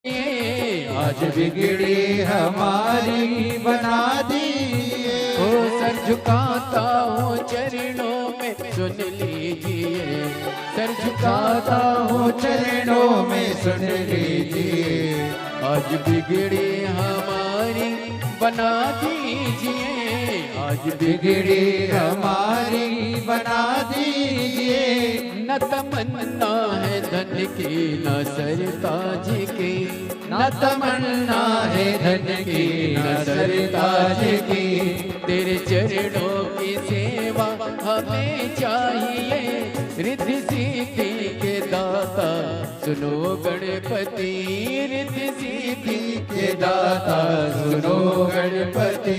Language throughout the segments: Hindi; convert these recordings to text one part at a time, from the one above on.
आज बिगड़ी हमारी बना दीजिए। ओ सर झुकाता हूँ चरणों में सुन लीजिए, सर झुकाता हूँ चरणों में सुन लीजिए। आज बिगड़ी हमारी बना दीजिए, आज बिगड़ी हमारी बना दीजिए। न तमन्ना है धन की न सरताज की, न तमन्ना है धन की न सरताज की। तेरे चरणों की सेवा हमें चाहिए, रिद्धि सिद्धि के दाता सुनो गणपति, रिद्धि सिद्धि के दाता सुनो गणपति।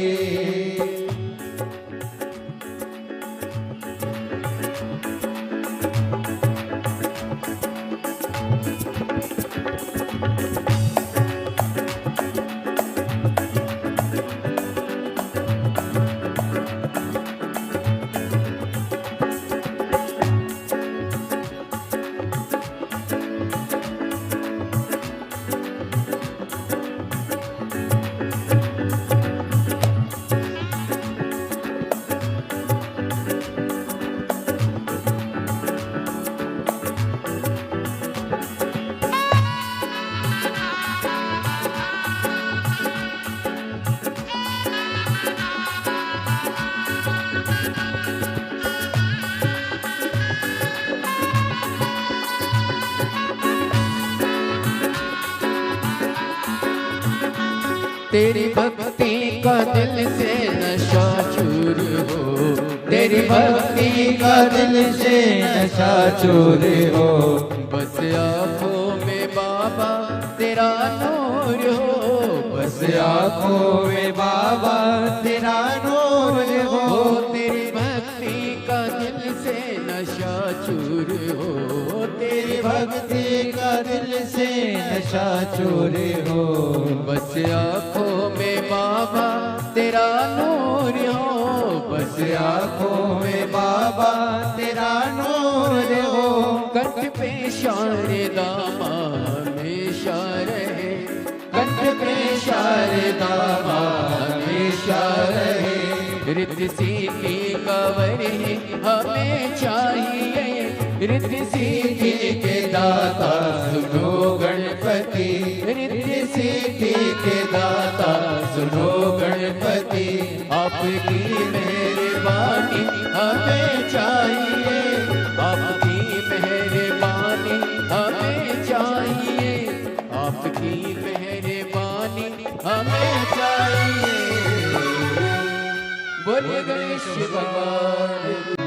तेरी भक्ति का दिल से नशा चूर हो, तेरी भक्ति का दिल से नशा चूर हो। बस आँखों में बाबा तेरा नूर हो, बस आँखों में बाबा तेरा नूर हो। तेरी भक्ति का दिल से नशा चूर हो, तेरी भक्ति का दिल से नशा चूर हो। बस आँखों में बाबा तेरा नूर हो, बस आँखों में बाबा तेरा नूर हो। कंठ पे शारदा हमेशा रहे, कंठ पे शारदा हमेशा रहे। रिद्धि सिद्धि कवर हमें चाहिए, रिद्धि सिद्धि के दाता सुनो गणपति, रिद्धि सिद्धि के दाता सुनो गणपति। आपकी मेहरबानी हमें चाहिए, आपकी मेहरबानी हमें चाहिए, आपकी मेहरबानी हमें चाहिए। बोलिए गणेश भगवान की।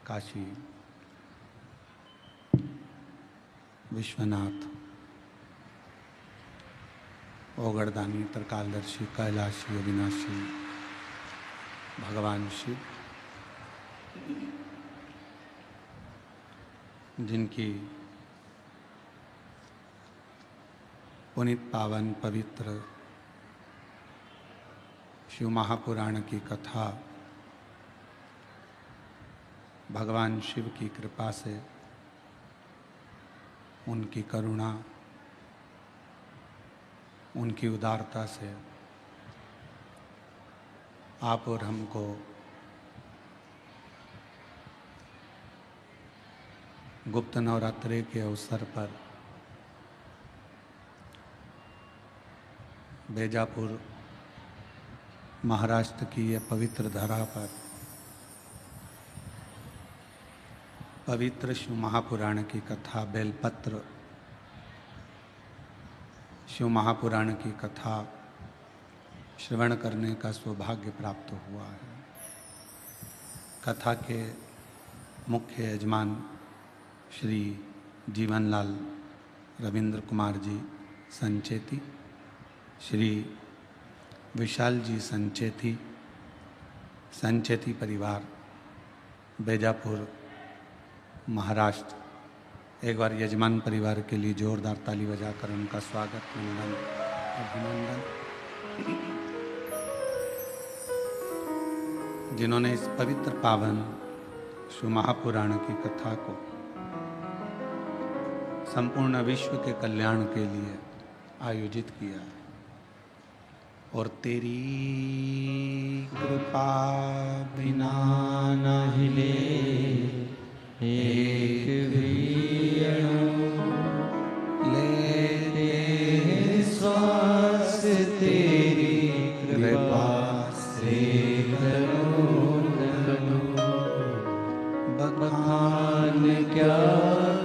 काशी विश्वनाथ ओगरदानी त्रिकालदर्शी कैलाशी अविनाशी भगवान शिव जिनकी पुनित पावन पवित्र शिव महापुराण की कथा भगवान शिव की कृपा से, उनकी करुणा, उनकी उदारता से आप और हमको गुप्त नवरात्रि के अवसर पर बेजापुर महाराष्ट्र की यह पवित्र धरा पर पवित्र शिव महापुराण की कथा बेलपत्र शिव महापुराण की कथा श्रवण करने का सौभाग्य प्राप्त हुआ है। कथा के मुख्य यजमान श्री जीवनलाल रविंद्र कुमार जी संचेती, श्री विशाल जी संचेती परिवार बेजापुर महाराष्ट्र। एक बार यजमान परिवार के लिए जोरदार ताली बजाकर उनका स्वागत, वंदन, अभिनंदन। जिन्होंने इस पवित्र पावन शिव महापुराण की कथा को संपूर्ण विश्व के कल्याण के लिए आयोजित किया और तेरी कृपा बिना न हिले एक भी अणु, लेते श्वास तेरी कृपा से बखान क्या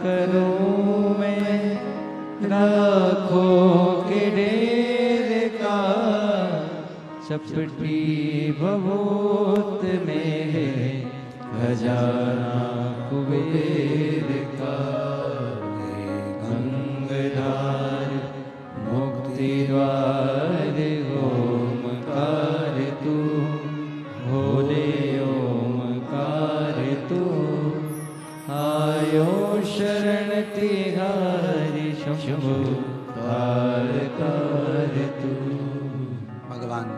करूं मैं राखों के डेरे का, चपटी भभूत में है खजाना कुबेर का। गंगधार मुक्ति द्वार ओमकार तू, भोले ओमकार तू, आयो शरण तिहारी शंभु कारकार तू। भगवान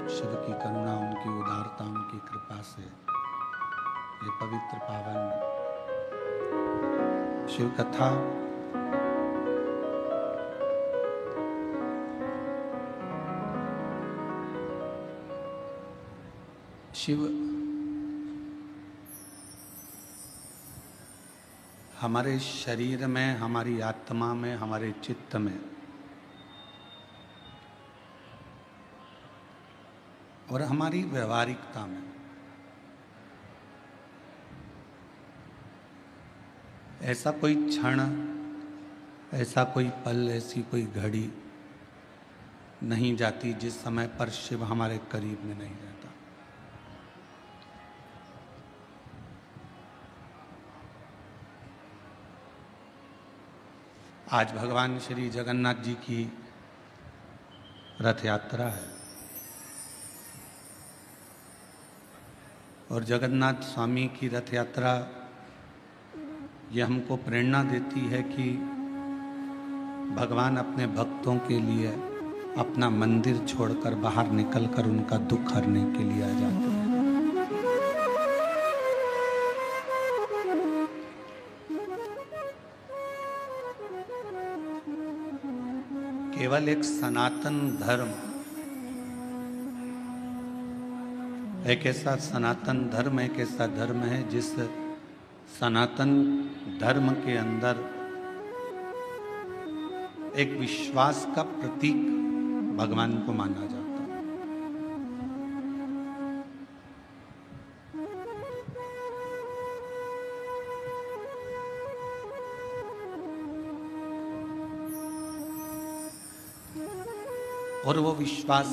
शिव की करुणा, उनकी उदारता, उनकी कृपा से ये पवित्र पावन शिव कथा शिव हमारे शरीर में, हमारी आत्मा में, हमारे चित्त में और हमारी व्यवहारिकता में ऐसा कोई क्षण, ऐसा कोई पल, ऐसी कोई घड़ी नहीं जाती जिस समय पर शिव हमारे करीब में नहीं रहता। आज भगवान श्री जगन्नाथ जी की रथ यात्रा है और जगन्नाथ स्वामी की रथ यात्रा ये हमको प्रेरणा देती है कि भगवान अपने भक्तों के लिए अपना मंदिर छोड़कर बाहर निकलकर उनका दुख हरने के लिए आ जाते हैं। केवल एक सनातन धर्म, एक ऐसा सनातन धर्म, एक ऐसा धर्म है जिस सनातन धर्म के अंदर एक विश्वास का प्रतीक भगवान को माना जाता है। और वो विश्वास,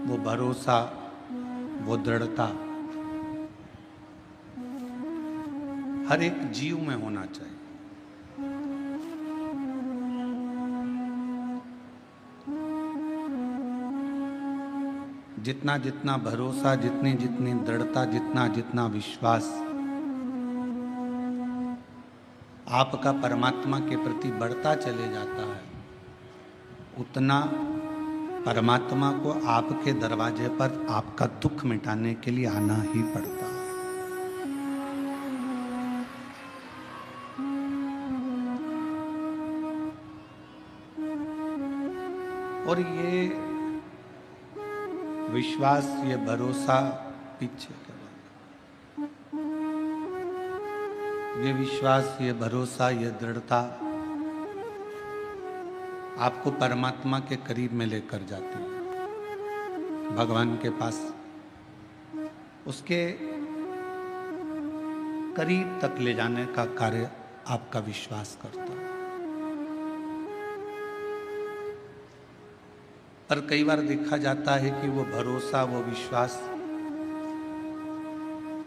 वो भरोसा, वो दृढ़ता हर एक जीव में होना चाहिए। जितना जितना भरोसा, जितनी जितनी दृढ़ता, जितना जितना विश्वास आपका परमात्मा के प्रति बढ़ता चले जाता है, उतना परमात्मा को आपके दरवाजे पर आपका दुख मिटाने के लिए आना ही पड़ता है। और ये विश्वास, ये भरोसा पीछे के बाद, ये विश्वास, ये भरोसा, ये दृढ़ता आपको परमात्मा के करीब में लेकर जाती है, भगवान के पास, उसके करीब तक ले जाने का कार्य आपका विश्वास करता है। पर कई बार देखा जाता है कि वो भरोसा, वो विश्वास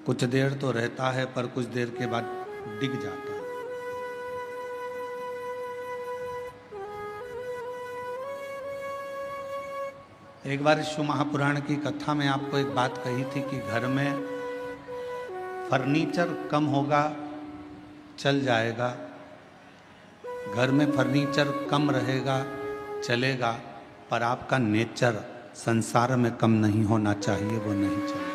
कुछ देर तो रहता है पर कुछ देर के बाद डिग जाता है। एक बार शिव महापुराण की कथा में आपको एक बात कही थी कि घर में फर्नीचर कम होगा चल जाएगा, घर में फर्नीचर कम रहेगा चलेगा, पर आपका नेचर संसार में कम नहीं होना चाहिए, वो नहीं चलेगा।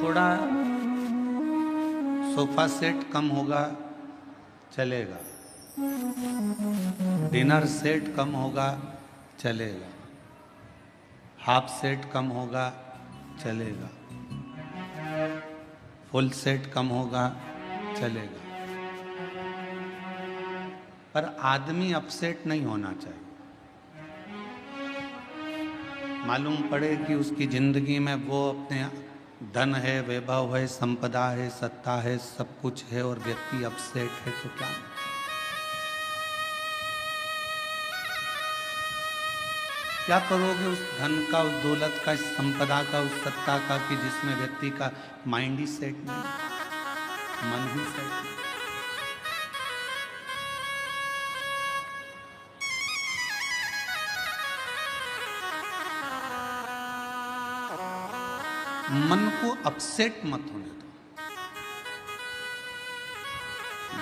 थोड़ा सोफा सेट कम होगा चलेगा, डिनर सेट कम होगा चलेगा, हाफ सेट कम होगा चलेगा, फुल सेट कम होगा चलेगा, पर आदमी अपसेट नहीं होना चाहिए। मालूम पड़े कि उसकी जिंदगी में वो अपने धन है, वैभव है, संपदा है, सत्ता है, सब कुछ है और व्यक्ति अपसेट है, तो क्या? क्या करोगे उस धन का, उस दौलत का, इस संपदा का, उस सत्ता का कि जिसमें व्यक्ति का माइंड ही सेट नहीं, मन ही सेट नहीं। मन को अपसेट मत होने दो।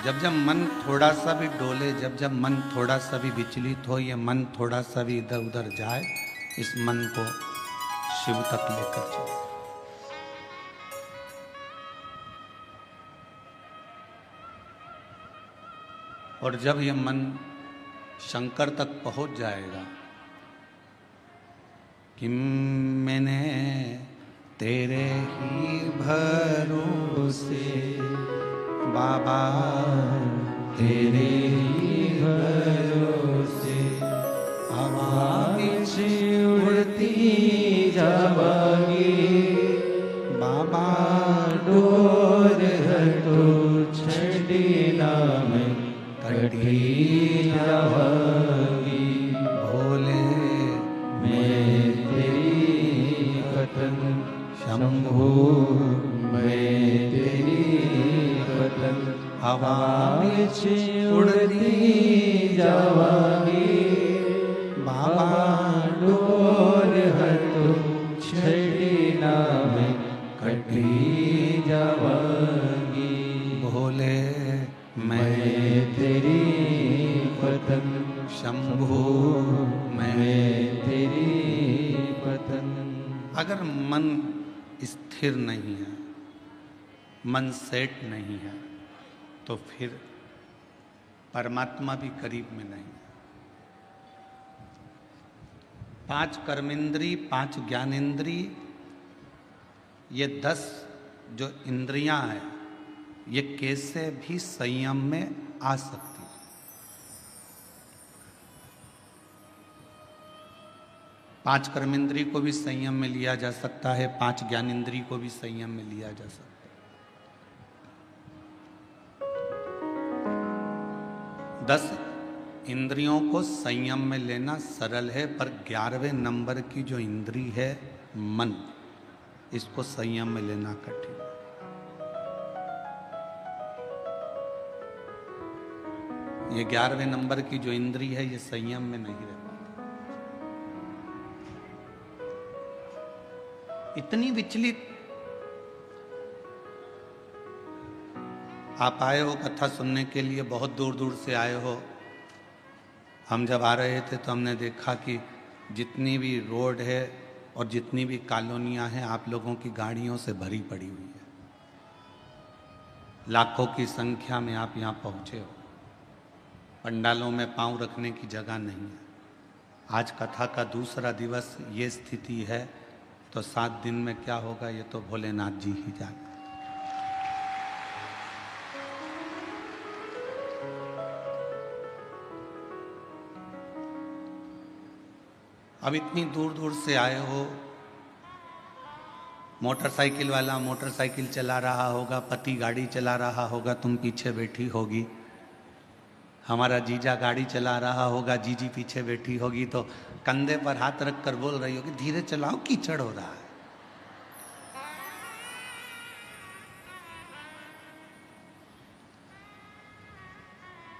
जब जब मन थोड़ा सा भी डोले, जब जब मन थोड़ा सा भी विचलित हो, ये मन थोड़ा सा भी इधर उधर जाए, इस मन को शिव तक लेकर चलो। और जब ये मन शंकर तक पहुंच जाएगा कि मैंने तेरे ही भरोसे बाबा, तेरे ही भरोसे हवा उड़ती जावागी बाबा, डोर हटो छड़ी नाम कटी जावागी। भोले मैं तेरी पतन शंभु, मैं तेरी पतन हवा में उड़ती जावागी बाबा, डोर हटो छड़ी नाम कटी जावागी। भोले मैं तेरी पतन शंभु, मैं तेरी पतन। अगर मन स्थिर नहीं है, मन सेट नहीं है, तो फिर परमात्मा भी करीब में नहीं है। 5 कर्मेंद्री, 5 ज्ञानेंद्री, ये 10 जो इंद्रियां हैं, ये कैसे भी संयम में आ सकती है। 5 कर्मेंद्री को भी संयम में लिया जा सकता है, 5 ज्ञानेंद्री को भी संयम में लिया जा सकता है। 10 इंद्रियों को संयम में लेना सरल है, पर 11वें नंबर की जो इंद्री है मन, इसको संयम में लेना कठिन है। ये 11वें नंबर की जो इंद्री है, ये संयम में नहीं रह पाती। इतनी विचलित। आप आए हो कथा सुनने के लिए, बहुत दूर दूर से आए हो। हम जब आ रहे थे तो हमने देखा कि जितनी भी रोड है और जितनी भी कॉलोनियां हैं, आप लोगों की गाड़ियों से भरी पड़ी हुई है। लाखों की संख्या में आप यहाँ पहुँचे हो। पंडालों में पांव रखने की जगह नहीं है। आज कथा का दूसरा दिवस, ये स्थिति है, तो 7 दिन में क्या होगा ये तो भोलेनाथ जी ही जाने। अब इतनी दूर दूर से आए हो, मोटरसाइकिल वाला मोटरसाइकिल चला रहा होगा, पति गाड़ी चला रहा होगा, तुम पीछे बैठी होगी। हमारा जीजा गाड़ी चला रहा होगा, जीजी पीछे बैठी होगी, तो कंधे पर हाथ रख कर बोल रही होगी, धीरे चलाओ कीचड़ हो रहा है।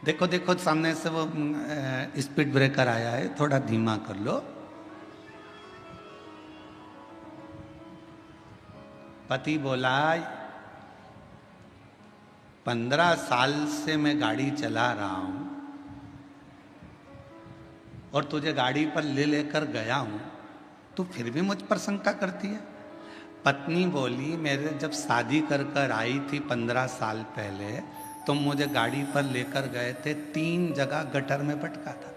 देखो देखो सामने से वो स्पीड ब्रेकर आया है, थोड़ा धीमा कर लो। पति बोला 15 साल से मैं गाड़ी चला रहा हूं और तुझे गाड़ी पर ले लेकर गया हूं, तू फिर भी मुझ पर शंका करती है। पत्नी बोली, मेरे जब शादी कर कर आई थी 15 साल पहले, तुम मुझे गाड़ी पर लेकर गए थे, 3 जगह गटर में पटका था।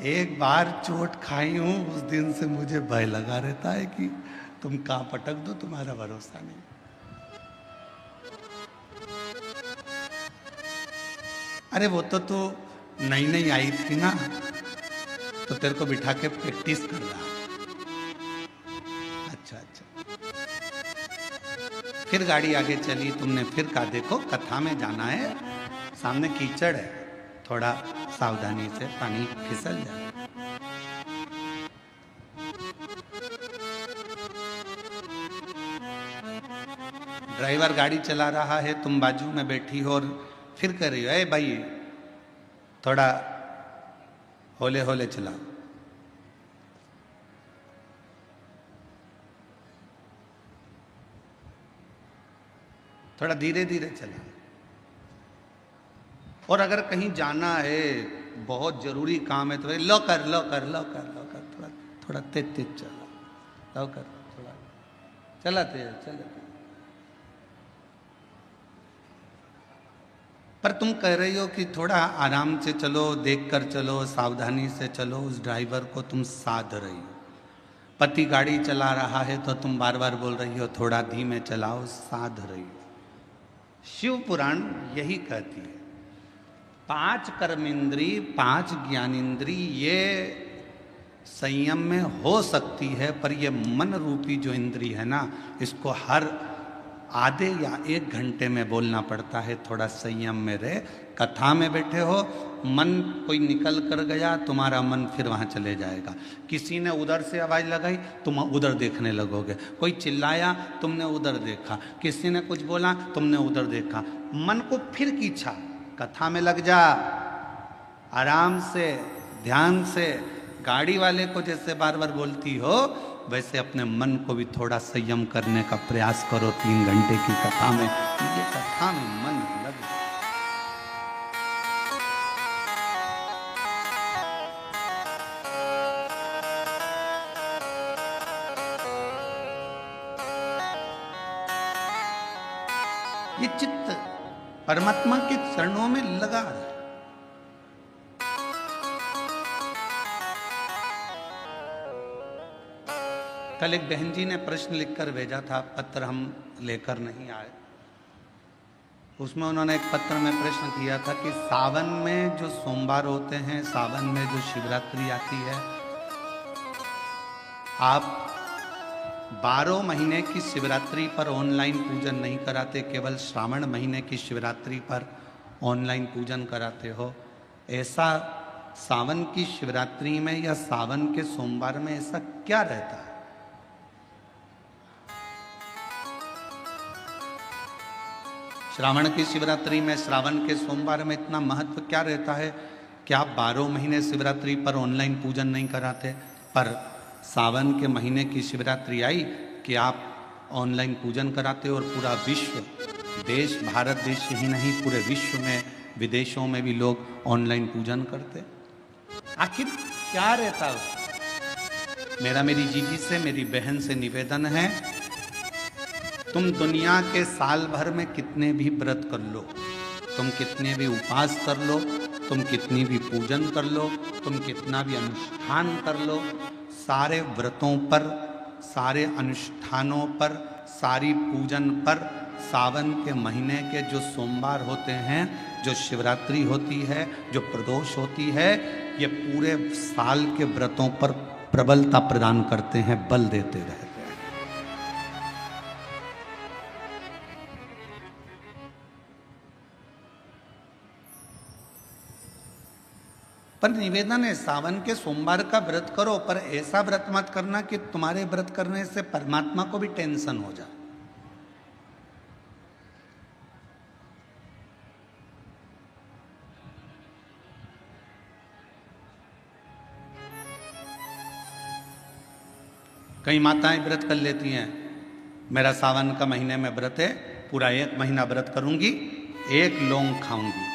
एक बार चोट खाई हूं, उस दिन से मुझे भय लगा रहता है कि तुम कहां पटक दो, तुम्हारा भरोसा नहीं। अरे वो तो तू नई नई आई थी ना, तो तेरे को बिठा के प्रैक्टिस कर रहा। अच्छा अच्छा। फिर गाड़ी आगे चली, तुमने फिर कहा देखो कथा में जाना है, सामने कीचड़ है, थोड़ा सावधानी से, पानी फिसल जाए। ड्राइवर गाड़ी चला रहा है, तुम बाजू में बैठी हो और फिर कह रही हो, ए भाई थोड़ा होले होले चला। थोड़ा धीरे धीरे चला। और अगर कहीं जाना है, बहुत जरूरी काम है, तो लो कर लो कर लो कर लो कर, थोड़ा थोड़ा तेज तेज चला, लो कर, थोड़ा चला तेज चला। पर तुम कह रही हो कि थोड़ा आराम से चलो, देख कर चलो, सावधानी से चलो, उस ड्राइवर को तुम साध रही हो। पति गाड़ी चला रहा है तो तुम बार बार बोल रही हो थोड़ा धीमे चलाओ, साध रही हो। शिव पुराण यही कहती है, 5 कर्मेंद्री 5 ज्ञानेंद्री ये संयम में हो सकती है, पर ये मन रूपी जो इंद्री है ना, इसको हर आधे या 1 घंटे में बोलना पड़ता है, थोड़ा संयम में रहे। कथा में बैठे हो, मन कोई निकल कर गया, तुम्हारा मन फिर वहाँ चले जाएगा। किसी ने उधर से आवाज़ लगाई, तुम उधर देखने लगोगे। कोई चिल्लाया, तुमने उधर देखा। किसी ने कुछ बोला, तुमने उधर देखा। मन को फिर खींचा, कथा में लग जा, आराम से, ध्यान से। गाड़ी वाले को जैसे बार बार बोलती हो, वैसे अपने मन को भी थोड़ा संयम करने का प्रयास करो। 3 घंटे की कथा में, ये कथा में मन लग। ये चित्त परमात्मा के चरणों में लगा है। कल एक बहन जी ने प्रश्न लिखकर भेजा था, पत्र हम लेकर नहीं आए। उसमें उन्होंने एक पत्र में प्रश्न किया था कि सावन में जो सोमवार होते हैं, सावन में जो शिवरात्रि आती है, आप 12 महीने की शिवरात्रि पर ऑनलाइन पूजन नहीं कराते, केवल श्रावण महीने की शिवरात्रि पर ऑनलाइन पूजन कराते हो। ऐसा सावन की शिवरात्रि में या सावन के सोमवार में ऐसा क्या रहता है? श्रावण की शिवरात्रि में, श्रावण के सोमवार में इतना महत्व क्या रहता है कि आप 12 महीने शिवरात्रि पर ऑनलाइन पूजन नहीं कराते, पर सावन के महीने की शिवरात्रि आई कि आप ऑनलाइन पूजन कराते हो और पूरा विश्व, देश, भारत देश ही नहीं, पूरे विश्व में, विदेशों में भी लोग ऑनलाइन पूजन करते। आखिर क्या रहता है? मेरा मेरी जीजी से, मेरी बहन से निवेदन है, तुम दुनिया के साल भर में कितने भी व्रत कर लो, तुम कितने भी उपवास कर लो, तुम कितनी भी पूजन कर लो, तुम कितना भी अनुष्ठान कर लो, सारे व्रतों पर, सारे अनुष्ठानों पर, सारी पूजन पर, सावन के महीने के जो सोमवार होते हैं, जो शिवरात्रि होती है, जो प्रदोष होती है, ये पूरे साल के व्रतों पर प्रबलता प्रदान करते हैं, बल देते रहते हैं। पर निवेदन है, सावन के सोमवार का व्रत करो, पर ऐसा व्रत मत करना कि तुम्हारे व्रत करने से परमात्मा को भी टेंशन हो जाए। कई माताएं व्रत कर लेती हैं, मेरा सावन का महीने में व्रत है, पूरा 1 महीना व्रत करूंगी, 1 लौंग खाऊंगी,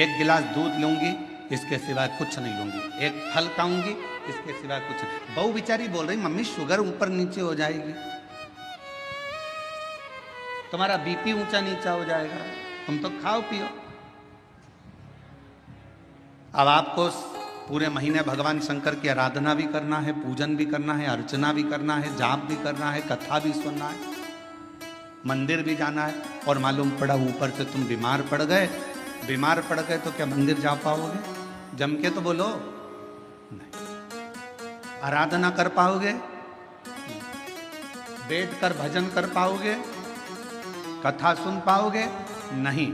1 गिलास दूध लूंगी, इसके सिवाय कुछ नहीं लूंगी, 1 फल खाऊंगी, इसके सिवाय कुछ नहीं। बहू बेचारी बोल रही, मम्मी शुगर ऊपर नीचे हो जाएगी, तुम्हारा बीपी ऊंचा नीचा हो जाएगा, तुम तो खाओ पियो। अब आपको पूरे महीने भगवान शंकर की आराधना भी करना है, पूजन भी करना है, अर्चना भी करना है, जाप भी करना है, कथा भी सुनना है, मंदिर भी जाना है, और मालूम पड़ा ऊपर से तुम बीमार पड़ गए। बीमार पड़ गए तो क्या मंदिर जा पाओगे? जम के तो बोलो नहीं। आराधना कर पाओगे? बैठ कर भजन कर पाओगे? कथा सुन पाओगे? नहीं।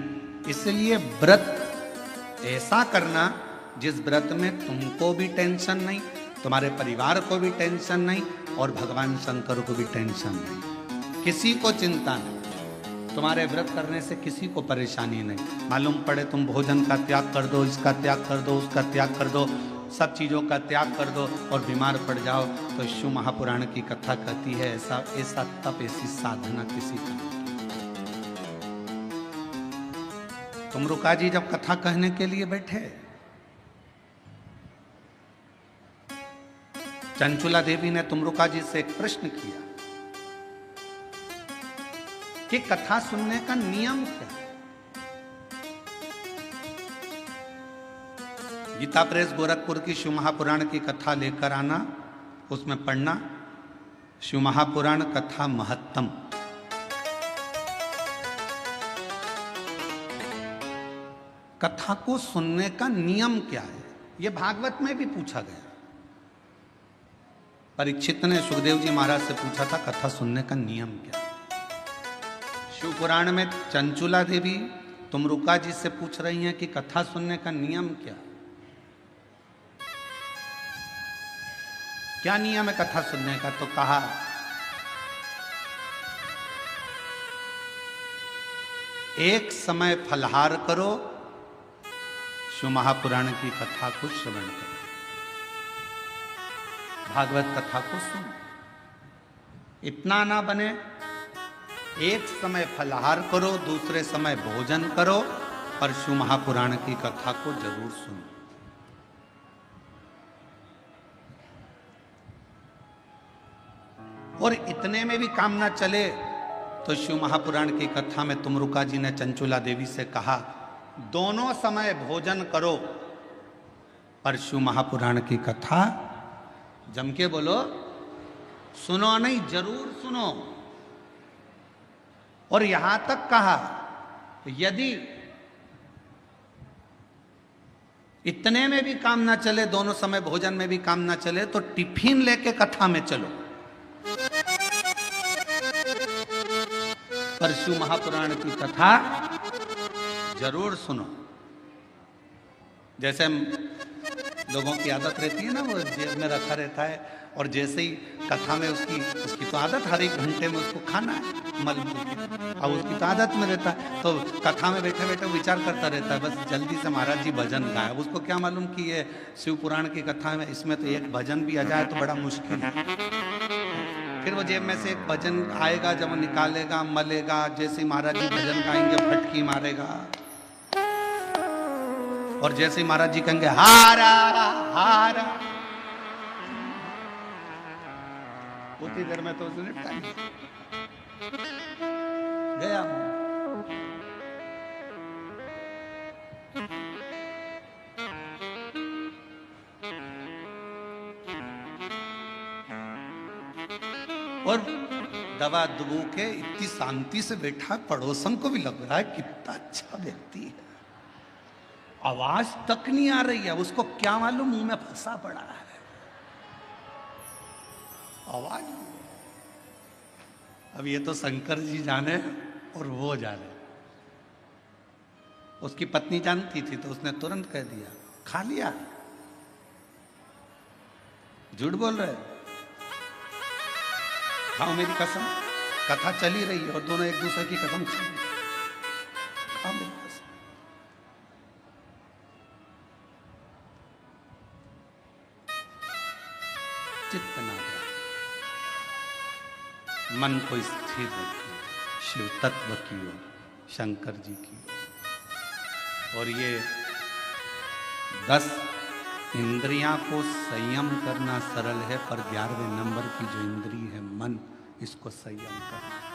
इसलिए व्रत ऐसा करना जिस व्रत में तुमको भी टेंशन नहीं, तुम्हारे परिवार को भी टेंशन नहीं, और भगवान शंकर को भी टेंशन नहीं, किसी को चिंता नहीं। तुम्हारे व्रत करने से किसी को परेशानी नहीं। मालूम पड़े तुम भोजन का त्याग कर दो, इसका त्याग कर दो, उसका त्याग कर दो, सब चीज़ों का त्याग कर दो और बीमार पड़ जाओ, तो शिव महापुराण की कथा कहती है ऐसा ऐसा तप, ऐसी साधना किसी का नहीं। तुमरुका जी जब कथा कहने के लिए बैठे, चंचुला देवी ने तुमरुका जी से एक प्रश्न किया कि कथा सुनने का नियम क्या है? गीता प्रेस गोरखपुर की शिव महापुराण की कथा लेकर आना, उसमें पढ़ना शिव महापुराण कथा महत्तम। कथा को सुनने का नियम क्या है, यह भागवत में भी पूछा गया। परीक्षित ने सुखदेव जी महाराज से पूछा था कथा सुनने का नियम क्या। शिव पुराण में चंचुला देवी तुमरुका जी से पूछ रही हैं कि कथा सुनने का नियम क्या नियम है कथा सुनने का। तो कहा एक समय फलहार करो, शिव महापुराण की कथा को श्रवण करो, भागवत कथा को सुनो। इतना ना बने, एक समय फलहार करो, दूसरे समय भोजन करो, पर शिव महापुराण की कथा को जरूर सुनो। और इतने में भी काम ना चले तो शिव महापुराण की कथा में तुमरुका जी ने चंचुला देवी से कहा दोनों समय भोजन करो, पर शिव महापुराण की कथा जम के बोलो, सुनो नहीं, जरूर सुनो। और यहां तक कहा यदि इतने में भी काम ना चले, दोनों समय भोजन में भी काम ना चले, तो टिफिन लेके कथा में चलो, पर शिव महापुराण की कथा जरूर सुनो। जैसे लोगों की आदत रहती है ना, वो जेब में रखा रहता है, और जैसे ही कथा में उसकी तो आदत हर एक घंटे में उसको खाना है मल के, और उसकी तो आदत में रहता है, तो कथा में बैठे बैठे विचार करता रहता है बस जल्दी से महाराज जी भजन गाए। उसको क्या मालूम कि ये शिव पुराण की कथा में इसमें तो एक भजन भी आ जाए तो बड़ा मुश्किल है। फिर वो जेब में से एक भजन आएगा, जब वो निकालेगा मलेगा, जैसे महाराज जी भजन गाएंगे फटकी मारेगा, और जैसे ही महाराज जी कहेंगे हारा हारा, उतनी देर में तो उसने गया। और दवा दुबू के इतनी शांति से बैठा, पड़ोसन को भी लग रहा है कितना अच्छा व्यक्ति है, आवाज तक नहीं आ रही है, उसको क्या मालूम मुंह में फंसा पड़ा है आवाज। अब ये तो शंकर जी जाने और वो जाने। उसकी पत्नी जानती थी तो उसने तुरंत कह दिया खा लिया, झूठ बोल रहे, खाओ मेरी कसम, कथा चली रही है और दोनों एक दूसरे की कसम खा रहे, खाओ मेरी कसम। चित्त ना गया, मन को स्थिर रखिए शिव तत्व की ओर, शंकर जी की ओर। और ये 10 इंद्रियां को संयम करना सरल है, पर 11वें नंबर की जो इंद्री है मन, इसको संयम करना है।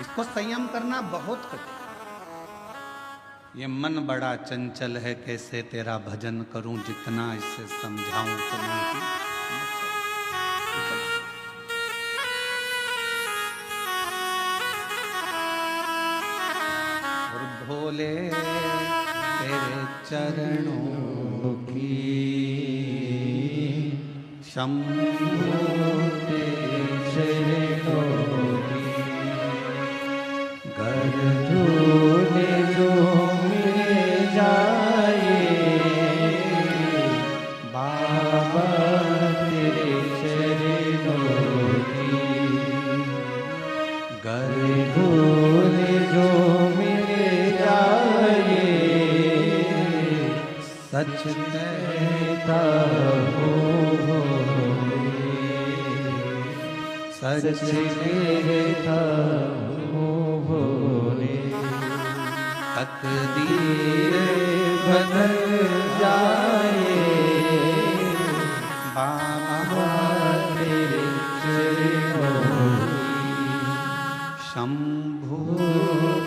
इसको संयम करना बहुत कठिन। ये मन बड़ा चंचल है, कैसे तेरा भजन करूं, जितना इसे समझाऊं उतना ही। और भोले तेरे चरणों की शंभो तेरे चरणों की घर धोने जो मिल जाए, बाबा तेरे चरणों की घर धोने जो मिल जाए, सच कहता हूँ सच कहता हूँ भोले, तकदीर बदल जाए, बाबा तेरे चरणों की शंभो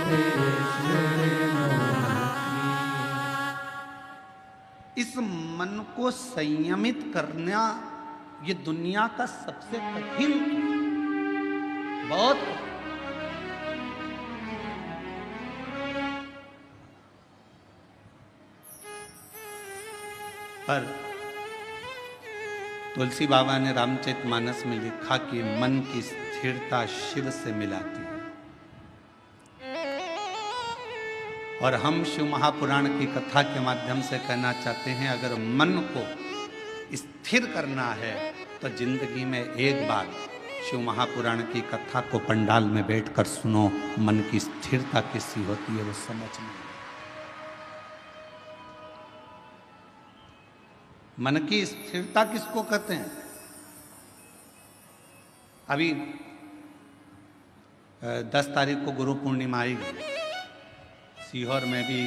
तेरे चरणों की को संयमित करना ये दुनिया का सबसे कठिन, बहुत पर तुलसी बाबा ने रामचरितमानस में लिखा कि मन की स्थिरता शिव से मिलाती है। और हम शिव महापुराण की कथा के माध्यम से कहना चाहते हैं, अगर मन को स्थिर करना है तो जिंदगी में एक बार शिव महापुराण की कथा को पंडाल में बैठकर सुनो। मन की स्थिरता कैसी होती है वो समझ में। मन की स्थिरता किसको कहते हैं? अभी 10 तारीख को गुरु पूर्णिमा आएगी। सीहोर में भी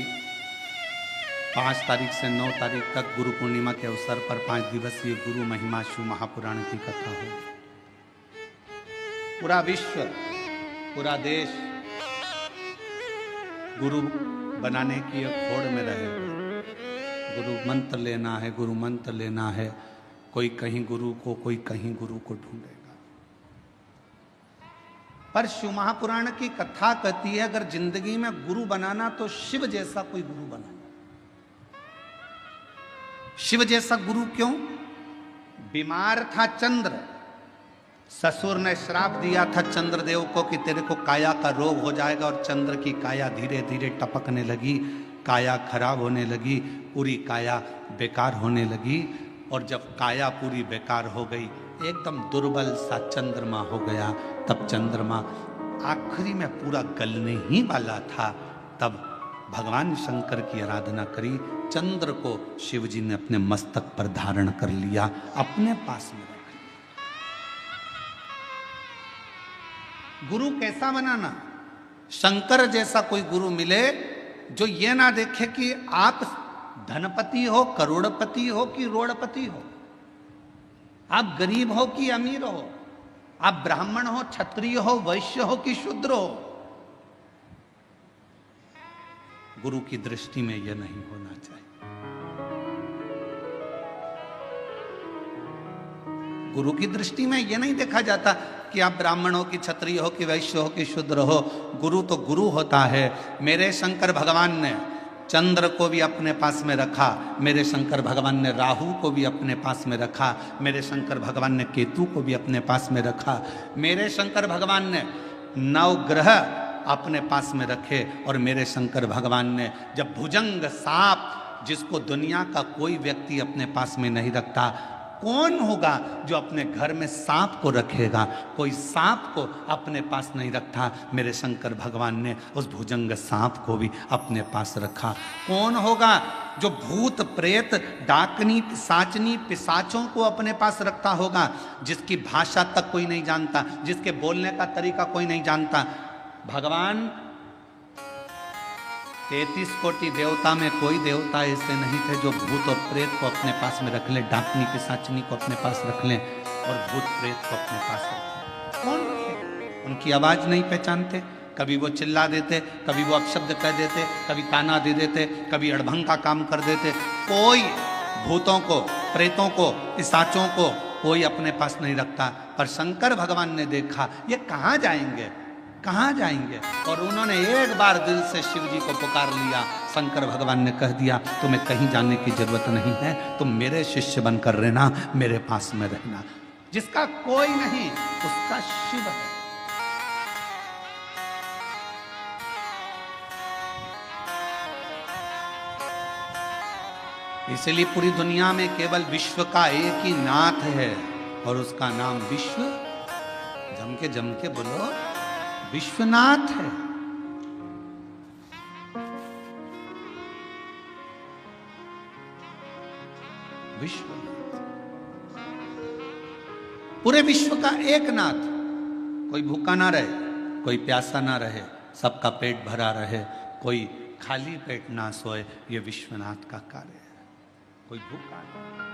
5 तारीख से 9 तारीख तक गुरु पूर्णिमा के अवसर पर 5 दिवसीय गुरु महिमा शिव महापुराण की कथा है। पूरा विश्व, पूरा देश गुरु बनाने की एक होड़ में रहे। गुरु मंत्र लेना है, गुरु मंत्र लेना है। कोई कहीं गुरु को, कोई कहीं गुरु को ढूंढेगा। पर शिव महापुराण की कथा कहती है, अगर जिंदगी में गुरु बनाना तो शिव जैसा कोई गुरु बनाना। शिव जैसा गुरु क्यों? बीमार था चंद्र, ससुर ने श्राप दिया था चंद्रदेव को कि तेरे को काया का रोग हो जाएगा, और चंद्र की काया धीरे धीरे टपकने लगी, काया खराब होने लगी, पूरी काया बेकार होने लगी। और जब काया पूरी बेकार हो गई, एकदम दुर्बल सा चंद्रमा हो गया। तब चंद्रमा आखिरी में पूरा गलने ही वाला था। तब भगवान शंकर की आराधना करी। चंद्र को शिवजी ने अपने मस्तक पर धारण कर लिया, अपने पास में रख लिया। गुरु कैसा बनाना? शंकर जैसा कोई गुरु मिले जो ये ना देखे कि आप धनपति हो, करोड़पति हो कि रोड़पति हो, आप गरीब हो कि अमीर हो, आप ब्राह्मण हो, क्षत्रिय हो, वैश्य हो कि शूद्र हो। गुरु की दृष्टि में यह नहीं होना चाहिए। गुरु की दृष्टि में यह नहीं देखा जाता कि आप ब्राह्मण हो कि क्षत्रिय हो कि वैश्य हो कि शूद्र हो। गुरु तो गुरु होता है। मेरे शंकर भगवान ने चंद्र को भी अपने पास में रखा, मेरे शंकर भगवान ने राहु को भी अपने पास में रखा, मेरे शंकर भगवान ने केतु को भी अपने पास में रखा, मेरे शंकर भगवान ने 9 ग्रह अपने पास में रखे। और मेरे शंकर भगवान ने जब भुजंग सांप, जिसको दुनिया का कोई व्यक्ति अपने पास में नहीं रखता, कौन होगा जो अपने घर में सांप को रखेगा? कोई सांप को अपने पास नहीं रखता। मेरे शंकर भगवान ने उस भुजंग सांप को भी अपने पास रखा। कौन होगा जो भूत प्रेत डाकनी पिशाचनी पिशाचों को अपने पास रखता होगा? जिसकी भाषा तक कोई नहीं जानता, जिसके बोलने का तरीका कोई नहीं जानता। भगवान 33 कोटि देवता में कोई देवता ऐसे नहीं थे जो भूत और प्रेत को अपने पास में रख ले, डाकनी पिशाचनी को अपने पास रख लें और भूत प्रेत को अपने पास रख लें। कौन? उनकी आवाज नहीं पहचानते। कभी वो चिल्ला देते, कभी वो अपशब्द कह देते, कभी ताना दे देते, कभी अड़भंग का काम कर देते। कोई भूतों को, प्रेतों को, पिशाचों को कोई अपने पास नहीं रखता। पर शंकर भगवान ने देखा ये कहाँ जाएंगे, कहाँ जाएंगे? और उन्होंने एक बार दिल से शिव जी को पुकार लिया। शंकर भगवान ने कह दिया तुम्हें कहीं जाने की जरूरत नहीं है, तुम मेरे शिष्य बनकर रहना, मेरे पास में रहना। जिसका कोई नहीं उसका शिव है। इसलिए पूरी दुनिया में केवल विश्व का एक ही नाथ है और उसका नाम विश्व, जम के बोलो, विश्वनाथ है। विश्वनाथ, पूरे विश्व का एक नाथ। कोई भूखा ना रहे, कोई प्यासा ना रहे, सबका पेट भरा रहे, कोई खाली पेट ना सोए। ये विश्वनाथ का कार्य है। कोई भूखा नहीं।